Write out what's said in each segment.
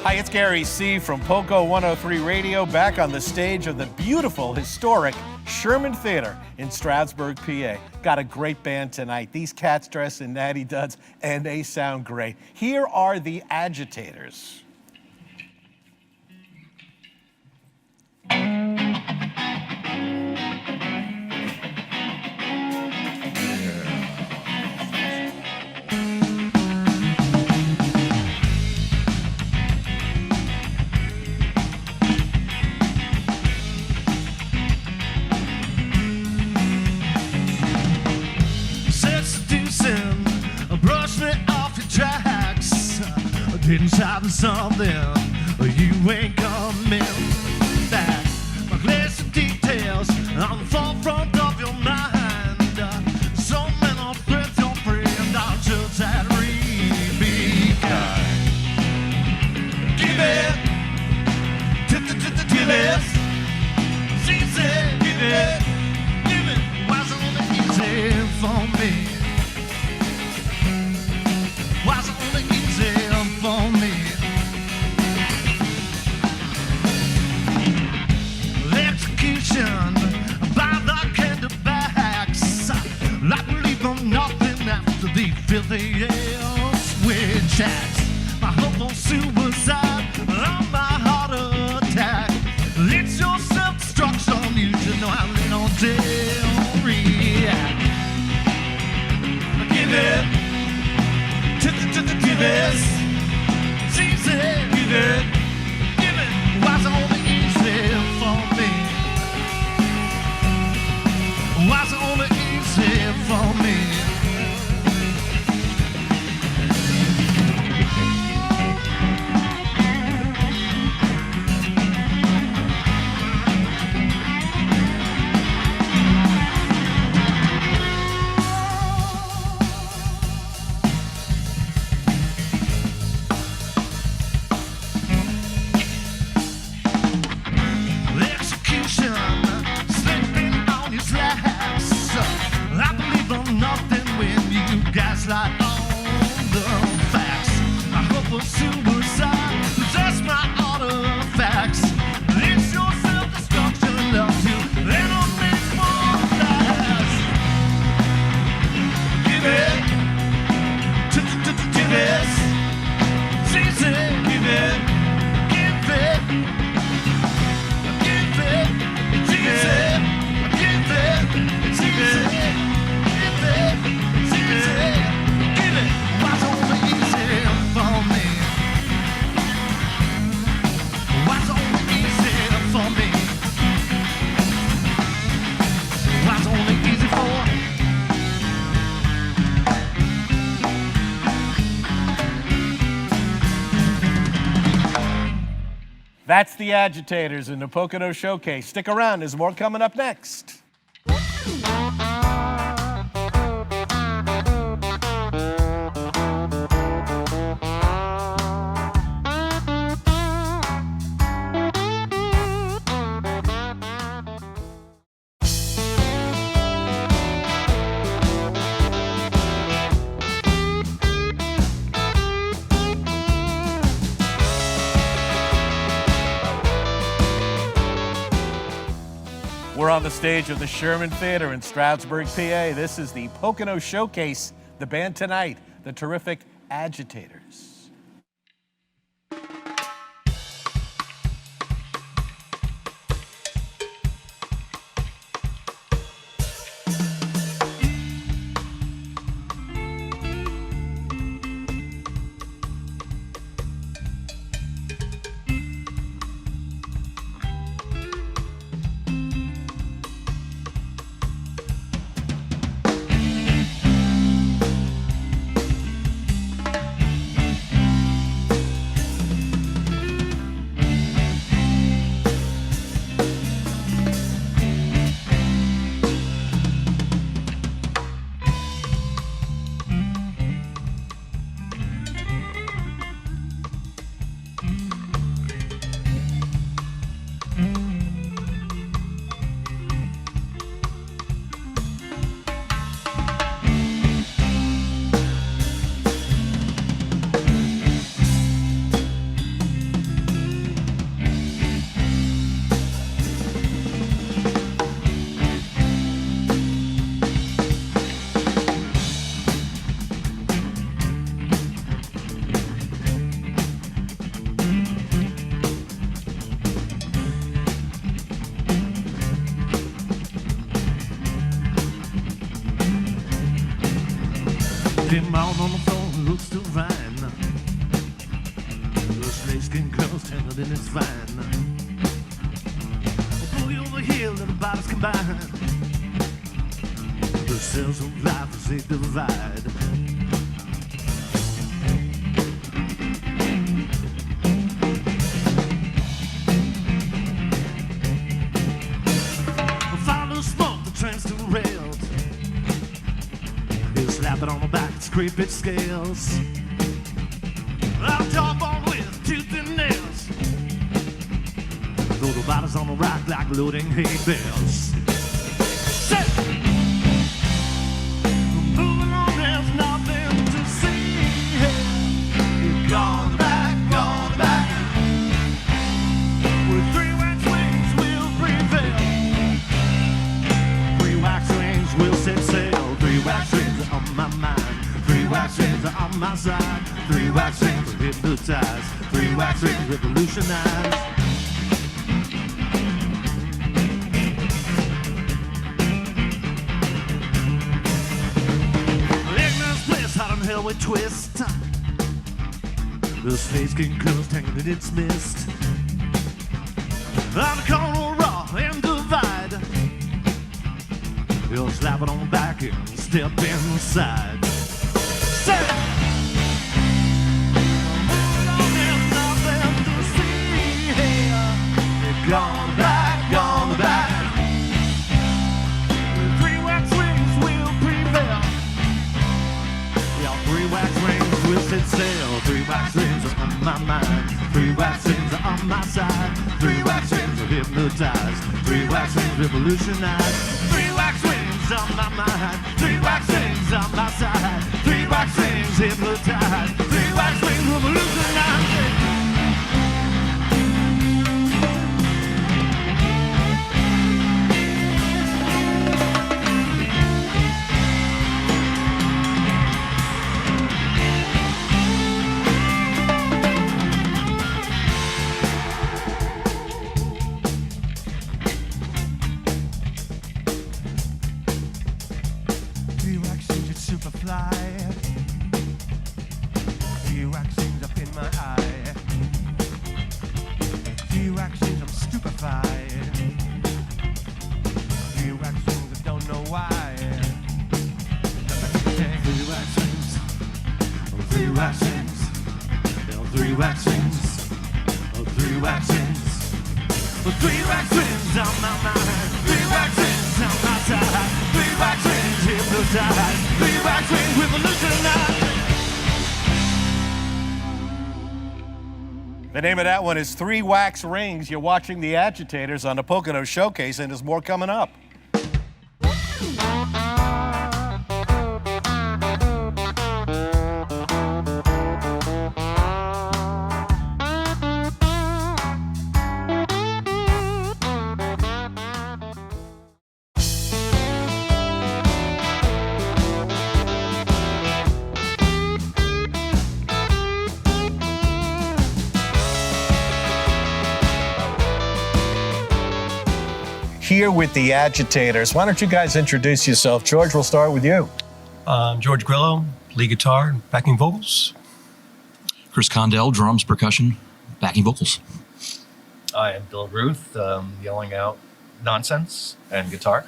Hi, it's Gary C. from Poco 103 Radio, back on the stage of the beautiful, historic Sherman Theater in Stroudsburg, PA. Got a great band tonight. These cats dress in natty duds, and they sound great. Here are the Agitators. Brush me off your tracks. Didn't stop something. You ain't coming back. My glass of details on the forefront of your mind. So many threats your friend. I'll just that be kind. Give it. Give it. She said, give it. Give it. Why's it only easy for me? Was only easy for me. Execution by the candlebacks. I believe I'm nothing after the filthy switch acts. My hope on suicide, on my heart attack. It's your self-destruction, you should know how little they'll react. Give it. Give it, she said, give it, why's it only easy for me? Why's it only easy for me? Gaslight on the facts. I hope for suicide. Possess my artifacts. It's your self-destruction, love to enemies more last. Give it. Give it. She said, give it. Give it. Give it. It's easy. Give it. It's easy. Give it. That's the Agitators in the Pocono Showcase. Stick around, there's more coming up next. We're on the stage of the Sherman Theater in Stroudsburg, PA. This is the Pocono Showcase. The band tonight, the terrific Agitators. Him out on the floor, looks divine. The snakeskin curls tangled in his vine. Boogie over here, little bodies combine. The cells of life as they divide. Follow smoke, the train's too railed. He'll slap it on the back, scrape its scales. I'll chop on with tooth and nails. Throw the bodies on the rack like loading hay bales. Say, moving on, there's nothing to see. You're gone back, gone back. With three wax wings, we'll prevail. Three wax wings, we'll set sail. Three wax wings are on my mind. Three wax wings are on my side. Three wax wings are hypnotized. Three wax wings revolutionize. Ignorance bliss, hot on hell with twist. The space king curls tangled in its mist. I'm the corner raw and divide. You'll slap it on the back and step inside. Say, moving on, there's nothing to see here. You're gone back, gone back. With three wax wings, we'll prevail. Yeah, three wax wings, we'll set sail. Three wax wings are on my mind. Three wax wings are on my side. Three wax wings are hypnotized. Three wax wings revolutionize. Three wax wings on my mind. Three wax wings on my side. Three wax wings hypnotized. Three wax wings revolutionize. Three wax wings, it's superfly. Three wax wings up in my eye. Three wax wings, I'm stupefied. Three wax wings, I don't know why. Three wax wings, oh, three wax wings, oh, three wax wings, oh, three wax wings, oh, three wax wings on my mind. Three wax wings on my side. Three wax wings hypnotized. Three wax wings revolutionize. The name of that one is Three Wax Rings. You're watching the Agitators on the Pocono Showcase, and there's more coming up. Here with the Agitators. Why don't you guys introduce yourself? George, we'll start with you. George Grillo, lead guitar, backing vocals. Chris Condell, drums, percussion, backing vocals. I am Bill Ruth, yelling out nonsense and guitar.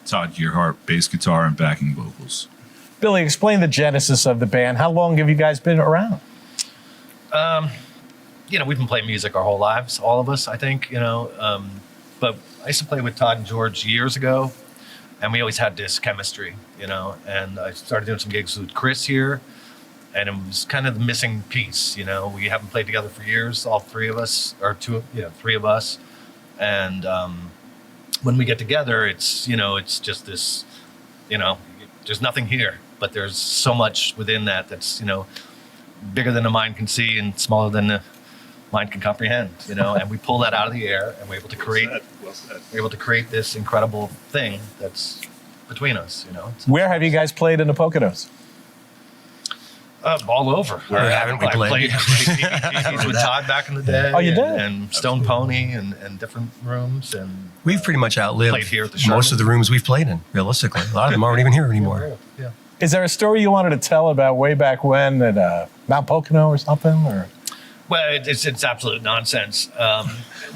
Todd Gearhart, bass guitar and backing vocals. Billy, explain the genesis of the band. How long have you guys been around? We've been playing music our whole lives, all of us, I think, but I used to play with Todd and George years ago, and we always had this chemistry, and I started doing some gigs with Chris here, and it was kind of the missing piece, we haven't played together for years, all three of us, or three of us, and when we get together, it's just this, there's nothing here, but there's so much within that's, bigger than the mind can see and smaller than the mind can comprehend, and we pull that out of the air, and we're able to create, this incredible thing that's between us, Where have you guys played in the Poconos? All over. Where haven't we played? He's with Todd back in the day. Oh, you did? And Stone Pony and different rooms, and We've pretty much outlived Played here at the most Sherman. of the rooms we've played in, realistically. A lot of them aren't even here anymore. Yeah. Is there a story you wanted to tell about way back when at Mount Pocono or something? Or Well, it's absolute nonsense.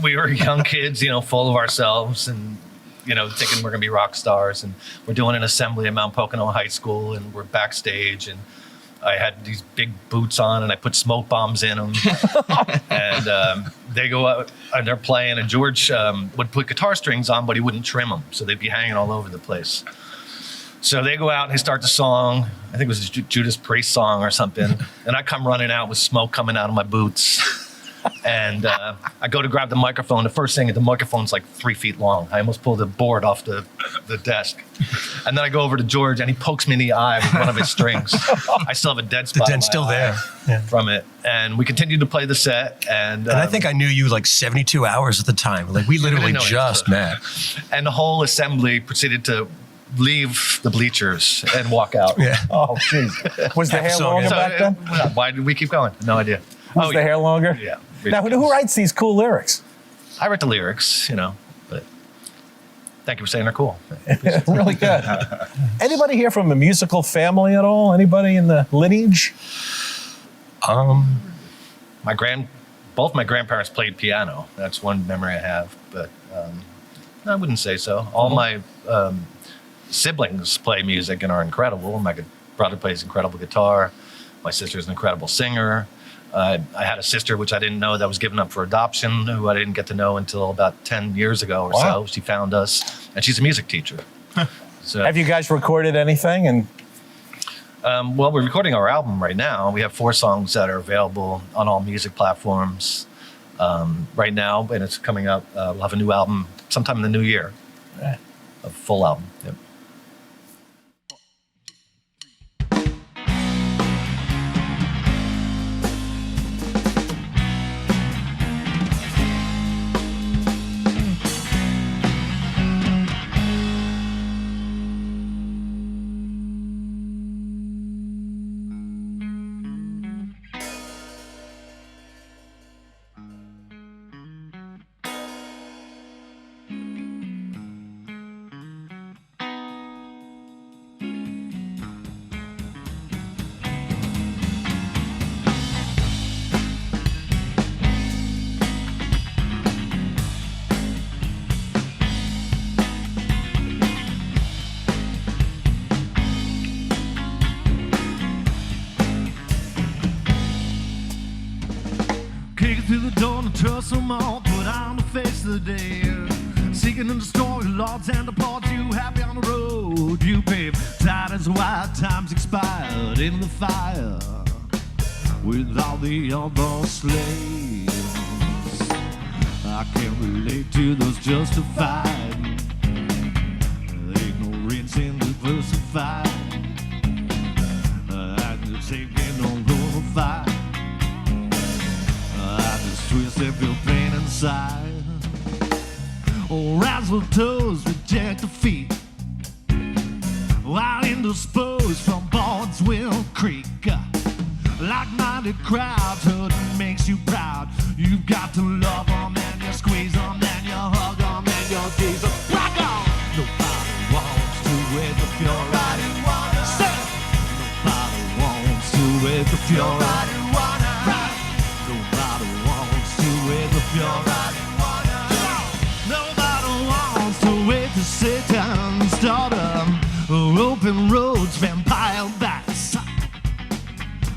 We were young kids, full of ourselves and, thinking we're going to be rock stars. And we're doing an assembly at Mount Pocono High School, and we're backstage. And I had these big boots on, and I put smoke bombs in them. And they go out, and they're playing. And George would put guitar strings on, but he wouldn't trim them. So they'd be hanging all over the place. So they go out and they start the song. I think it was a Judas Priest song or something. And I come running out with smoke coming out of my boots. And I go to grab the microphone. The first thing, the microphone's like 3 feet long. I almost pulled the board off the desk. And then I go over to George, and he pokes me in the eye with one of his strings. I still have a dead spot. The dent's still there. Yeah. From it. And we continued to play the set. And I think I knew you like 72 hours at the time. Like we literally just met. And the whole assembly proceeded to leave the bleachers and walk out. Yeah. oh, jeez, was the hair longer back then? Why did we keep going? No idea. Was the hair longer? Yeah. Now, who writes these cool lyrics? I write the lyrics, but thank you for saying they're cool. Really good. Anybody here from a musical family at all? Anybody in the lineage? Both my grandparents played piano. That's one memory I have, but I wouldn't say so. All my siblings play music and are incredible. My brother plays incredible guitar. My sister's an incredible singer. I had a sister, which I didn't know, that was given up for adoption, who I didn't get to know until about 10 years ago or so. She found us, and she's a music teacher. So, have you guys recorded anything? And well, we're recording our album right now. We have 4 songs that are available on all music platforms right now, and it's coming up. We'll have a new album sometime in the new year, a full album. Yep. Kick it through the door and trust them all. Put on the face of the day. Seeking in the story, lords and applause. You happy on the road you pave. Tired as white times expired in the fire with all the other slaves. I can relate to those justified, ignorance and diversified. I just ain't getting no glorified. Twist and feel pain inside. Oh, razzle toes, reject defeat. While indisposed from Bardswell Creek. Like-minded crowds, hurt makes you proud. You've got to love them and you squeeze them and you hug them and you tease them. Rock on! Nobody wants to wait if you're riding water. Nobody wants to wait if you're riding water. Nobody wants to wait to Satan's daughter. Open roads, vampire bats.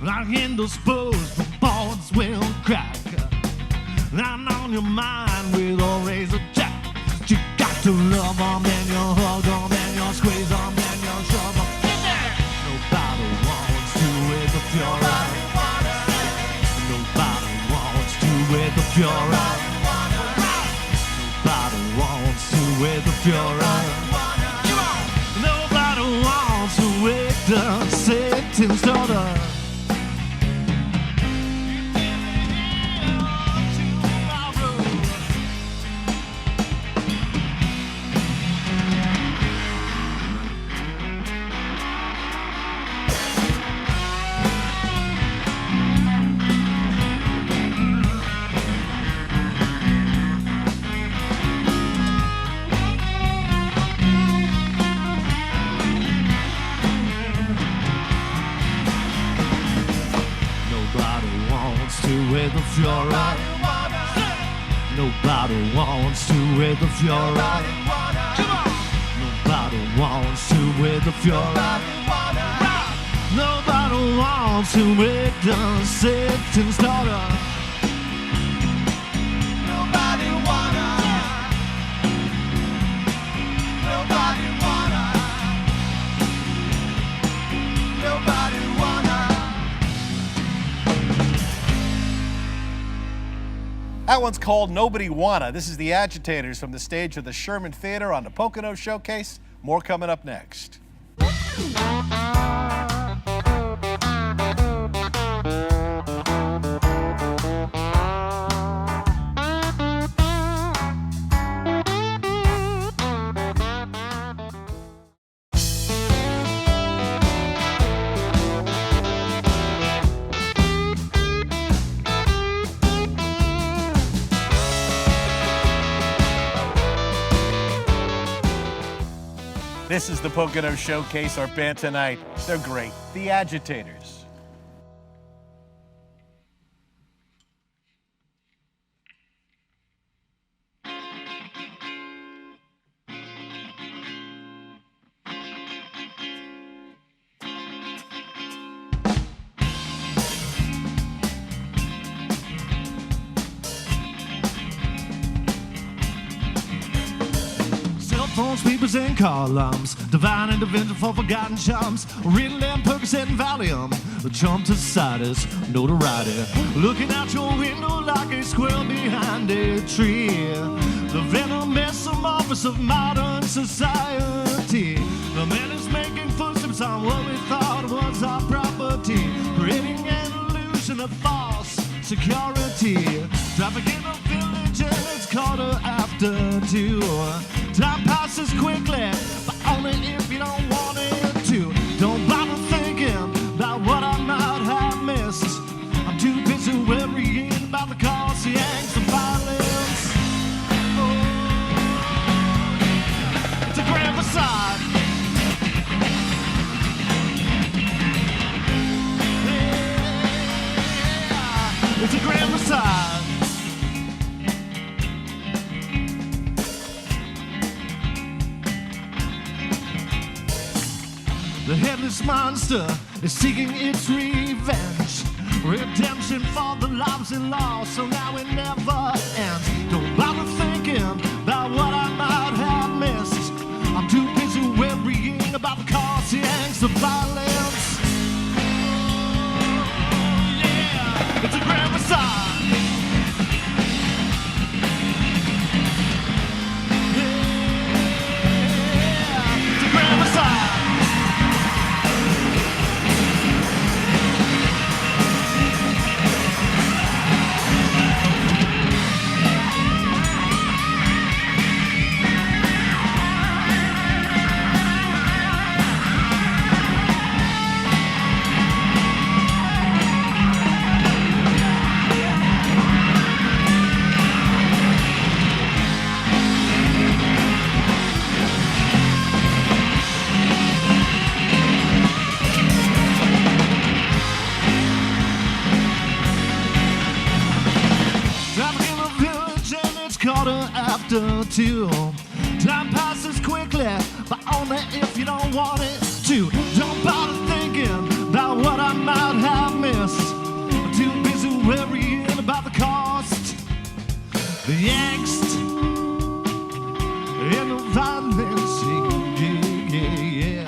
Like indisposed, the boards will crack. I'm on your mind with a razor jack. You got to love them and you hug them and you squeeze them and you shove them. Nobody wants to wait if you're riding water. Nobody wants to wait if you're riding water. Nobody wants to wait if you're riding water. Nobody wants to wait to Satan's daughter. wants to wear the Fiora. Nobody wants to wear the Fiora. Nobody wants to wear the Fiora. Nobody wants to wear the Satan's daughter. Nobody wanna. Nobody wanna. Nobody wanna. That one's called Nobody Wanna. This is the Agitators from the stage of the Sherman Theater on the Pocono Showcase. More coming up next. This is the Pocono Showcase. Our band tonight, they're great. The Agitators. Phones, papers, and columns, divine intervention for forgotten charms. Ritalin, Percocet, and Valium, the chump to society's notoriety. Looking out your window like a squirrel behind a tree. The venomous amorphous of modern society. The man is making footsteps on what we thought was our property, creating an illusion of false security. Trafficking a village and it's quarter after 2. Time passes quickly, but only if you don't want it to. Don't bother thinking about what I might have missed. I'm too busy worrying about the cost, the angst, the violence. Oh, yeah. It's a grand facade. Yeah. It's a grand facade. The headless monster is seeking its revenge. Redemption for the lives it lost, so now it never ends. Don't bother thinking about what I might have missed. I'm too busy worrying about the cost, the angst, the violence. Oh, yeah, it's a grand facade. Yeah, it's a grand facade. After 2, time passes quickly, but only if you don't want it to. Don't bother thinking about what I might have missed. I'm too busy worrying about the cost, the angst, and the violence. Yeah.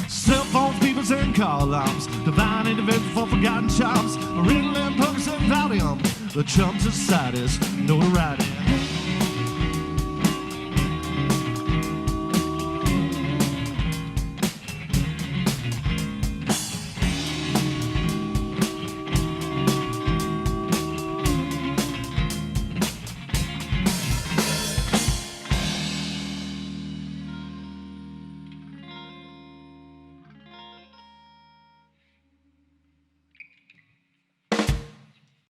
Cell phones, peoples, and columns, divine intervention for forgotten charms. Ritalin, Percocet, and Valium, the chump society's notoriety.